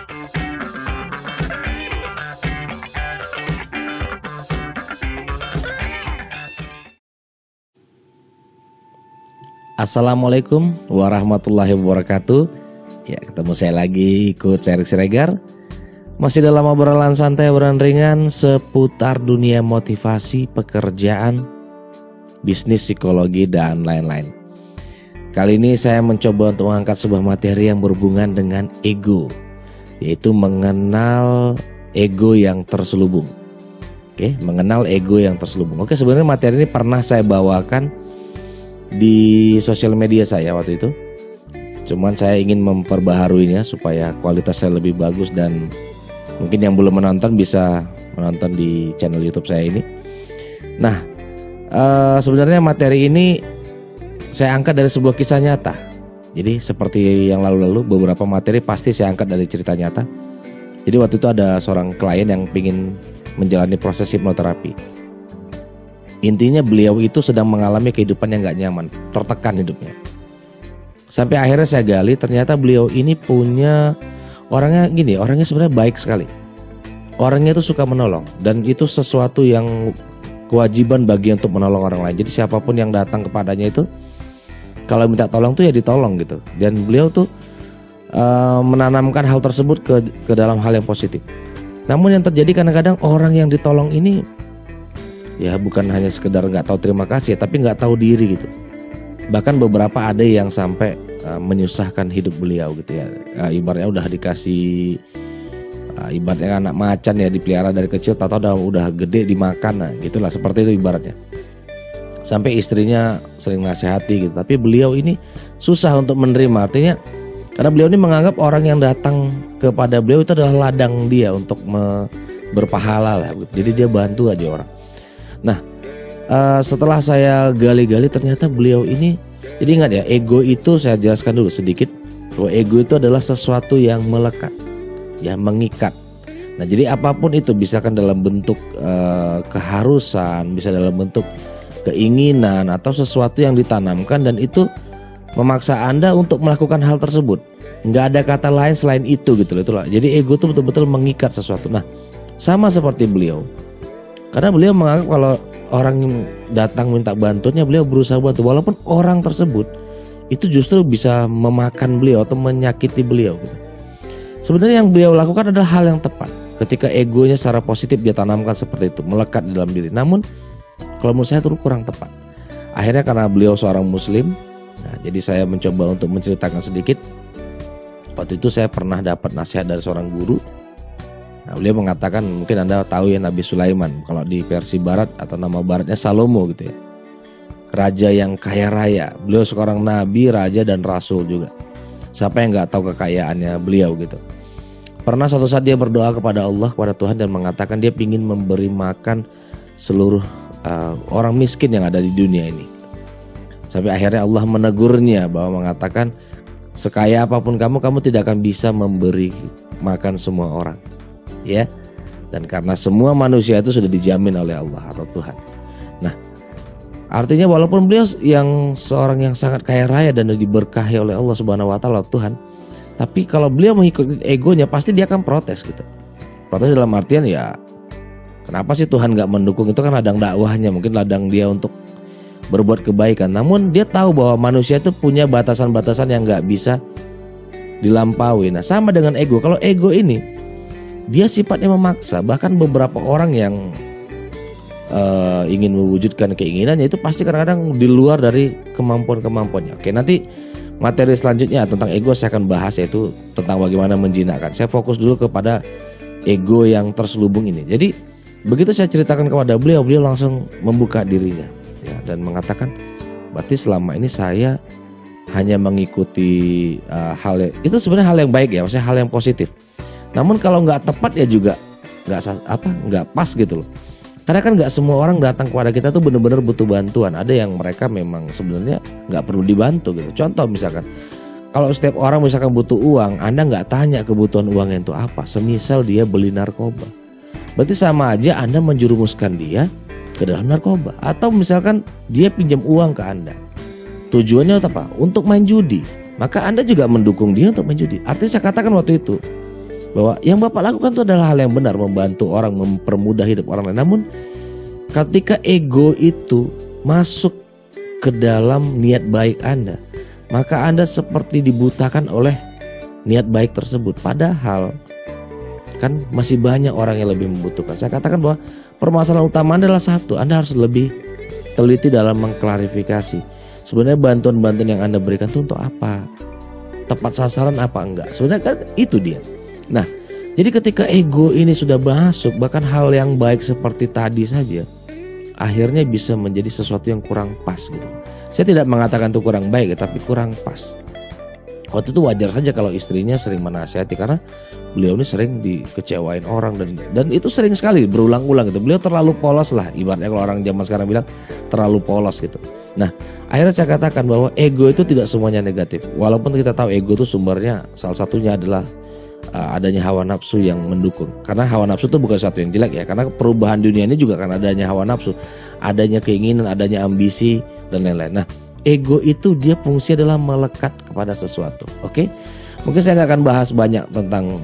Assalamualaikum warahmatullahi wabarakatuh. Ya, ketemu saya lagi, Coach Erik Siregar. Masih dalam obrolan santai, obrolan ringan seputar dunia motivasi, pekerjaan, bisnis, psikologi, dan lain-lain. Kali ini saya mencoba untuk mengangkat sebuah materi yang berhubungan dengan ego, yaitu mengenal ego yang terselubung. Mengenal ego yang terselubung. Sebenarnya materi ini pernah saya bawakan di sosial media saya waktu itu. Cuman saya ingin memperbaharuinya supaya kualitas saya lebih bagus, dan mungkin yang belum menonton bisa menonton di channel YouTube saya ini. Nah, sebenarnya materi ini saya angkat dari sebuah kisah nyata. Jadi seperti yang lalu-lalu, beberapa materi pasti saya angkat dari cerita nyata. Jadi waktu itu ada seorang klien yang ingin menjalani proses hipnoterapi. Intinya beliau itu sedang mengalami kehidupan yang gak nyaman, tertekan hidupnya. Sampai akhirnya saya gali, ternyata beliau ini punya orangnya sebenarnya baik sekali. Orangnya itu suka menolong, dan itu sesuatu yang kewajiban bagi untuk menolong orang lain. Jadi siapapun yang datang kepadanya itu, kalau minta tolong tuh ya ditolong gitu. Dan beliau tuh menanamkan hal tersebut ke dalam hal yang positif. Namun yang terjadi kadang-kadang orang yang ditolong ini ya bukan hanya sekedar nggak tahu terima kasih, tapi nggak tahu diri gitu. Bahkan beberapa ada yang sampai menyusahkan hidup beliau gitu ya. Ibaratnya udah dikasih, ibaratnya anak macan ya, dipelihara dari kecil, tahu-tahu udah gede dimakan, nah gitulah, seperti itu ibaratnya. Sampai istrinya sering nasihati gitu, tapi beliau ini susah untuk menerima. Artinya karena beliau ini menganggap orang yang datang kepada beliau itu adalah ladang dia untuk berpahala lah gitu. Jadi dia bantu aja orang. Nah, setelah saya gali-gali ternyata beliau ini, jadi ingat ya, ego itu saya jelaskan dulu sedikit, bahwa ego itu adalah sesuatu yang melekat, ya, mengikat. Nah, jadi apapun itu, bisa kan dalam bentuk keharusan, bisa dalam bentuk keinginan atau sesuatu yang ditanamkan, dan itu memaksa Anda untuk melakukan hal tersebut. Nggak ada kata lain selain itu gitu loh. Itulah. Jadi ego itu betul-betul mengikat sesuatu. Nah, sama seperti beliau. Karena beliau menganggap kalau orang yang datang minta bantuannya, beliau berusaha bantu, walaupun orang tersebut itu justru bisa memakan beliau atau menyakiti beliau gitu. Sebenarnya yang beliau lakukan adalah hal yang tepat. Ketika egonya secara positif dia tanamkan seperti itu, melekat di dalam diri. Namun kalau menurut saya itu kurang tepat. Akhirnya karena beliau seorang muslim, nah, jadi saya mencoba untuk menceritakan sedikit. Waktu itu saya pernah dapat nasihat dari seorang guru. Nah, beliau mengatakan, mungkin Anda tahu ya, Nabi Sulaiman, kalau di versi barat atau nama baratnya Salomo gitu ya, raja yang kaya raya. Beliau seorang nabi, raja, dan rasul juga. Siapa yang gak tahu kekayaannya beliau gitu. Pernah suatu saat dia berdoa kepada Allah, kepada Tuhan, dan mengatakan dia ingin memberi makan seluruh orang miskin yang ada di dunia ini. Sampai akhirnya Allah menegurnya, bahwa mengatakan, sekaya apapun kamu tidak akan bisa memberi makan semua orang. Ya, dan karena semua manusia itu sudah dijamin oleh Allah atau Tuhan. Nah, artinya walaupun beliau yang seorang yang sangat kaya raya dan diberkahi oleh Allah Subhanahu Wa Taala, Tuhan, tapi kalau beliau mengikuti egonya, pasti dia akan protes gitu. Protes dalam artian ya, kenapa sih Tuhan nggak mendukung? Itu kan ladang dakwahnya, mungkin ladang dia untuk berbuat kebaikan. Namun dia tahu bahwa manusia itu punya batasan-batasan yang nggak bisa dilampaui. Nah, sama dengan ego. Kalau ego ini dia sifatnya memaksa. Bahkan beberapa orang yang ingin mewujudkan keinginannya itu pasti kadang-kadang di luar dari kemampuan-kemampuannya. Oke, nanti materi selanjutnya tentang ego saya akan bahas, yaitu tentang bagaimana menjinakkan. Saya fokus dulu kepada ego yang terselubung ini. Jadi begitu saya ceritakan kepada beliau, beliau langsung membuka dirinya ya, dan mengatakan, berarti selama ini saya hanya mengikuti hal itu sebenarnya hal yang baik ya, maksudnya hal yang positif. Namun kalau nggak tepat ya juga nggak pas gitu loh. Karena kan nggak semua orang datang kepada kita tuh benar-benar butuh bantuan. Ada yang mereka memang sebenarnya nggak perlu dibantu gitu. Contoh misalkan, kalau setiap orang misalkan butuh uang, Anda nggak tanya kebutuhan uangnya itu apa. Semisal dia beli narkoba, berarti sama aja Anda menjerumuskan dia ke dalam narkoba. Atau misalkan dia pinjam uang ke Anda, tujuannya apa? Untuk main judi. Maka Anda juga mendukung dia untuk main judi. Artinya saya katakan waktu itu, bahwa yang Bapak lakukan itu adalah hal yang benar, membantu orang, mempermudah hidup orang lain. Namun ketika ego itu masuk ke dalam niat baik Anda, maka Anda seperti dibutakan oleh niat baik tersebut. Padahal kan masih banyak orang yang lebih membutuhkan. Saya katakan bahwa permasalahan utama adalah satu, Anda harus lebih teliti dalam mengklarifikasi. Sebenarnya bantuan-bantuan yang Anda berikan itu untuk apa? Tepat sasaran apa enggak? Sebenarnya kan itu dia. Nah, jadi ketika ego ini sudah masuk, bahkan hal yang baik seperti tadi saja akhirnya bisa menjadi sesuatu yang kurang pas gitu. Saya tidak mengatakan itu kurang baik, tapi kurang pas. Waktu itu wajar saja kalau istrinya sering menasihati, karena beliau ini sering dikecewain orang dan itu sering sekali berulang-ulang gitu. Beliau terlalu polos lah, ibaratnya kalau orang zaman sekarang bilang terlalu polos gitu. Nah, akhirnya saya katakan bahwa ego itu tidak semuanya negatif. Walaupun kita tahu ego itu sumbernya salah satunya adalah adanya hawa nafsu yang mendukung. Karena hawa nafsu itu bukan sesuatu yang jelek ya, karena perubahan dunia ini juga kan adanya hawa nafsu, adanya keinginan, adanya ambisi dan lain-lain. Nah, ego itu dia fungsi adalah melekat kepada sesuatu. Oke? Mungkin saya nggak akan bahas banyak tentang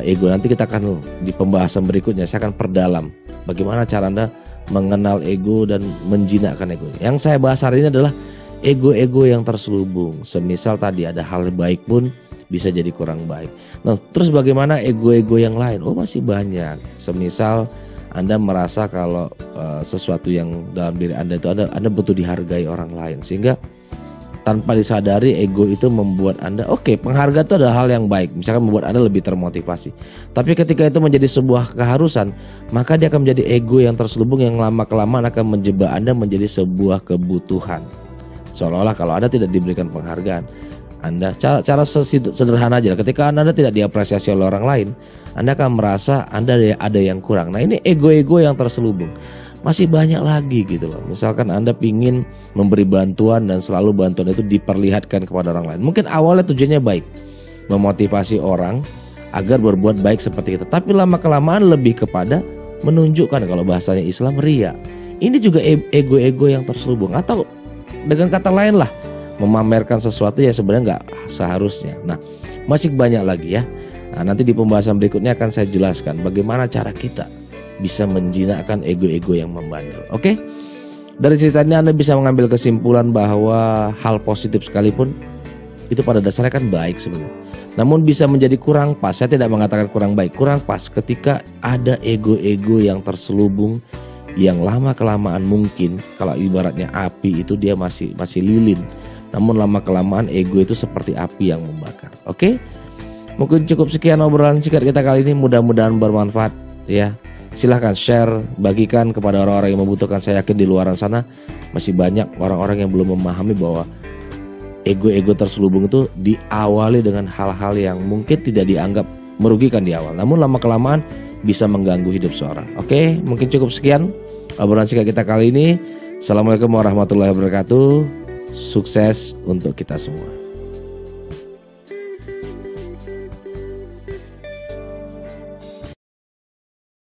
ego. Nanti kita akan di pembahasan berikutnya saya akan perdalam bagaimana cara Anda mengenal ego dan menjinakkan ego. Yang saya bahas hari ini adalah ego-ego yang terselubung. Semisal tadi ada hal baik pun bisa jadi kurang baik. Nah, terus bagaimana ego-ego yang lain? Oh, masih banyak. Semisal Anda merasa kalau sesuatu yang dalam diri Anda itu Anda butuh dihargai orang lain, sehingga tanpa disadari ego itu membuat Anda penghargaan itu adalah hal yang baik, misalkan membuat Anda lebih termotivasi. Tapi ketika itu menjadi sebuah keharusan, maka dia akan menjadi ego yang terselubung yang lama-kelamaan akan menjebak Anda menjadi sebuah kebutuhan. Seolah-olah kalau Anda tidak diberikan penghargaan, Anda cara sederhana aja, ketika Anda tidak diapresiasi oleh orang lain, Anda akan merasa Anda ada yang kurang. Nah, ini ego-ego yang terselubung. Masih banyak lagi gitu loh. Misalkan Anda pingin memberi bantuan dan selalu bantuan itu diperlihatkan kepada orang lain. Mungkin awalnya tujuannya baik, memotivasi orang agar berbuat baik seperti kita. Tapi lama-kelamaan lebih kepada menunjukkan, kalau bahasanya Islam, ria. Ini juga ego-ego yang terselubung. Atau dengan kata lain lah, memamerkan sesuatu yang sebenarnya nggak seharusnya. Nah, masih banyak lagi ya. Nah, nanti di pembahasan berikutnya akan saya jelaskan bagaimana cara kita bisa menjinakkan ego-ego yang membandel. Oke? Dari ceritanya Anda bisa mengambil kesimpulan bahwa hal positif sekalipun itu pada dasarnya kan baik sebenarnya. Namun bisa menjadi kurang pas. Saya tidak mengatakan kurang baik, kurang pas ketika ada ego-ego yang terselubung, yang lama-kelamaan mungkin kalau ibaratnya api itu dia masih lilin. Namun lama-kelamaan ego itu seperti api yang membakar. Oke? Mungkin cukup sekian obrolan singkat kita kali ini, mudah-mudahan bermanfaat ya. Silahkan share, bagikan kepada orang-orang yang membutuhkan. Saya yakin di luar sana masih banyak orang-orang yang belum memahami bahwa ego-ego terselubung itu diawali dengan hal-hal yang mungkin tidak dianggap merugikan di awal, namun lama-kelamaan bisa mengganggu hidup seorang. Oke, mungkin cukup sekian obrolan singkat kita kali ini. Assalamualaikum warahmatullahi wabarakatuh. Sukses untuk kita semua.